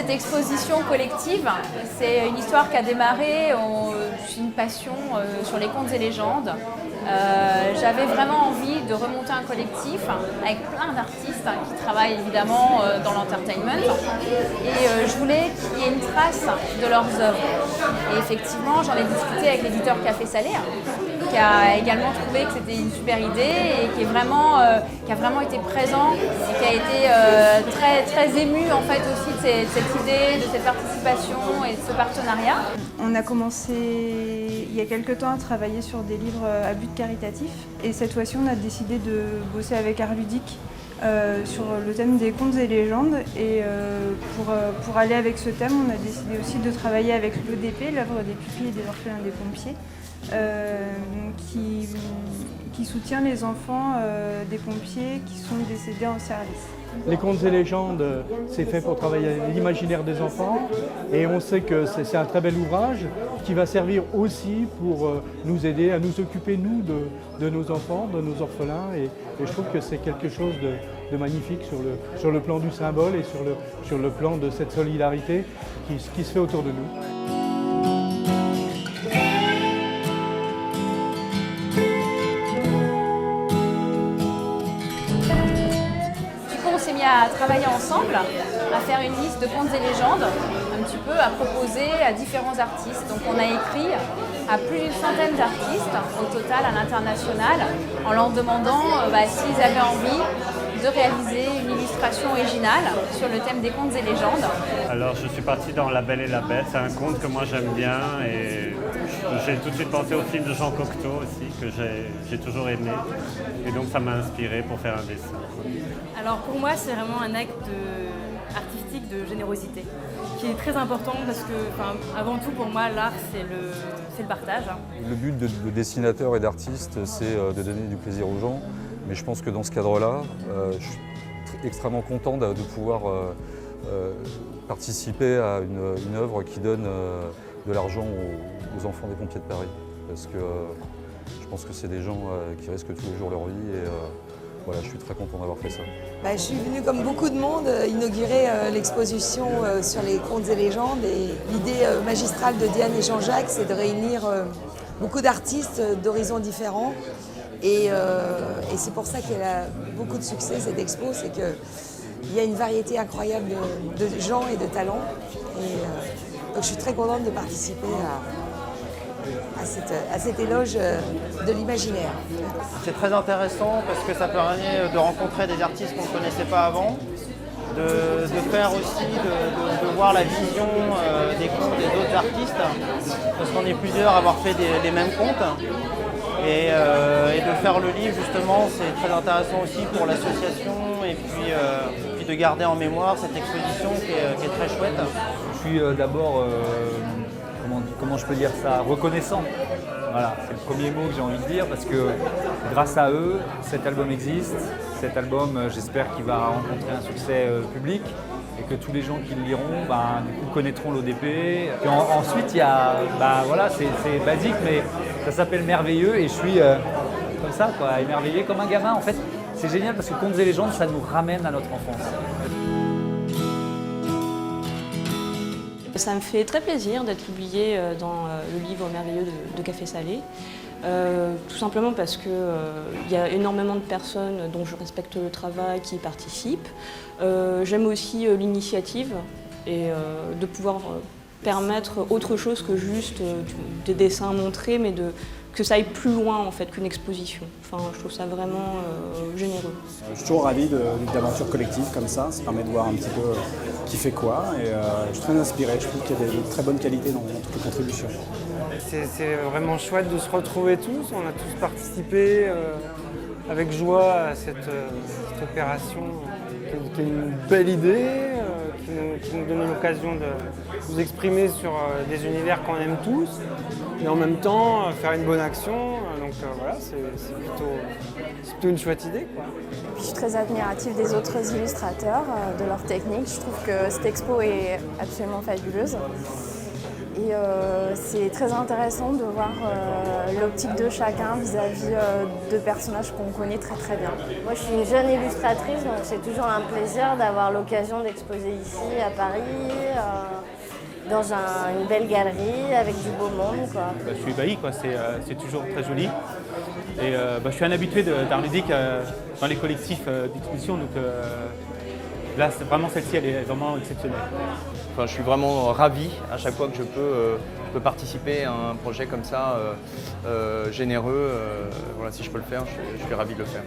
Cette exposition collective, c'est une histoire qui a démarré, j'ai une passion sur les contes et légendes. J'avais vraiment envie de remonter un collectif avec plein d'artistes qui travaillent évidemment dans l'entertainment et je voulais qu'il y ait une trace de leurs œuvres. Et effectivement, j'en ai discuté avec l'éditeur Café Salé qui a également trouvé que c'était une super idée et qui a vraiment été présent et qui a été très, très ému en fait aussi de cette idée, de cette participation et de ce partenariat. On a commencé il y a quelques temps à travailler sur des livres à but caritatif et cette fois-ci on a décidé de bosser avec Art Ludique sur le thème des contes et légendes et pour aller avec ce thème on a décidé aussi de travailler avec l'ODP, l'œuvre des pupilles et des orphelins des pompiers qui soutient les enfants des pompiers qui sont décédés en service. Les contes et légendes, c'est fait pour travailler l'imaginaire des enfants et on sait que c'est un très bel ouvrage qui va servir aussi pour nous aider à nous occuper, nous, de nos enfants, de nos orphelins et je trouve que c'est quelque chose de magnifique sur le plan du symbole et sur le plan de cette solidarité qui se fait autour de nous. On s'est mis à travailler ensemble, à faire une liste de contes et légendes, un petit peu à proposer à différents artistes. Donc on a écrit à plus d'une centaine d'artistes au total à l'international en leur demandant s'ils avaient envie de réaliser une illustration originale sur le thème des contes et légendes. Alors je suis parti dans La Belle et la Bête, c'est un conte que moi j'aime bien et j'ai tout de suite pensé au film de Jean Cocteau aussi, que j'ai toujours aimé et donc ça m'a inspiré pour faire un dessin. Alors pour moi c'est vraiment un acte artistique de générosité qui est très important parce que avant tout pour moi l'art c'est le partage. Le but de dessinateur et d'artiste c'est de donner du plaisir aux gens. Mais je pense que dans ce cadre-là, je suis extrêmement content de pouvoir participer à une œuvre qui donne de l'argent aux enfants des pompiers de Paris. Parce que je pense que c'est des gens qui risquent tous les jours leur vie et voilà, je suis très content d'avoir fait ça. Je suis venue comme beaucoup de monde inaugurer l'exposition sur les contes et légendes et l'idée magistrale de Diane et Jean-Jacques, c'est de réunir beaucoup d'artistes d'horizons différents. Et c'est pour ça qu'elle a beaucoup de succès, cette expo, c'est qu'il y a une variété incroyable de gens et de talents. Donc je suis très contente de participer à cet éloge de l'imaginaire. C'est très intéressant parce que ça permet de rencontrer des artistes qu'on ne connaissait pas avant, de faire aussi, de voir la vision des contes des autres artistes, parce qu'on est plusieurs à avoir fait les mêmes contes. Et de faire le livre, justement, c'est très intéressant aussi pour l'association et puis de garder en mémoire cette exposition qui est très chouette. Je suis d'abord, comment je peux dire ça, reconnaissant. Voilà, c'est le premier mot que j'ai envie de dire parce que grâce à eux, cet album existe. Cet album, j'espère qu'il va rencontrer un succès public et que tous les gens qui le liront du coup, connaîtront l'ODP. Puis ensuite, il y a, voilà, c'est basique, mais ça s'appelle Merveilleux et je suis comme ça, quoi, émerveillé comme un gamin. En fait, c'est génial parce que Contes et légendes, ça nous ramène à notre enfance. Ça me fait très plaisir d'être publié dans le livre Merveilleux de Café Salé. Tout simplement parce qu'il y a énormément de personnes dont je respecte le travail qui y participent. J'aime aussi l'initiative et de pouvoir permettre autre chose que juste des dessins montrés, mais que ça aille plus loin en fait qu'une exposition. Enfin, je trouve ça vraiment généreux. Je suis toujours ravi d'aventures collectives comme ça permet de voir un petit peu qui fait quoi et je suis très inspiré, je trouve qu'il y a de très bonnes qualités dans toutes les contributions. C'est vraiment chouette de se retrouver tous, on a tous participé avec joie à cette opération qui est une belle idée, qui nous donne l'occasion de nous exprimer sur des univers qu'on aime tous, et en même temps faire une bonne action. Donc voilà, c'est plutôt une chouette idée, quoi. Je suis très admirative des autres illustrateurs, de leur technique. Je trouve que cette expo est absolument fabuleuse. Et c'est très intéressant de voir l'optique de chacun vis-à-vis de personnages qu'on connaît très très bien. Moi je suis une jeune illustratrice, donc c'est toujours un plaisir d'avoir l'occasion d'exposer ici à Paris, dans une belle galerie avec du beau monde, quoi. Je suis ébahi, quoi. C'est toujours très joli. Et je suis un habitué d'art ludique dans les collectifs d'exposition, donc là vraiment celle-ci elle est vraiment exceptionnelle. Enfin, je suis vraiment ravi à chaque fois que je peux participer à un projet comme ça, généreux. Voilà, si je peux le faire, je suis ravi de le faire.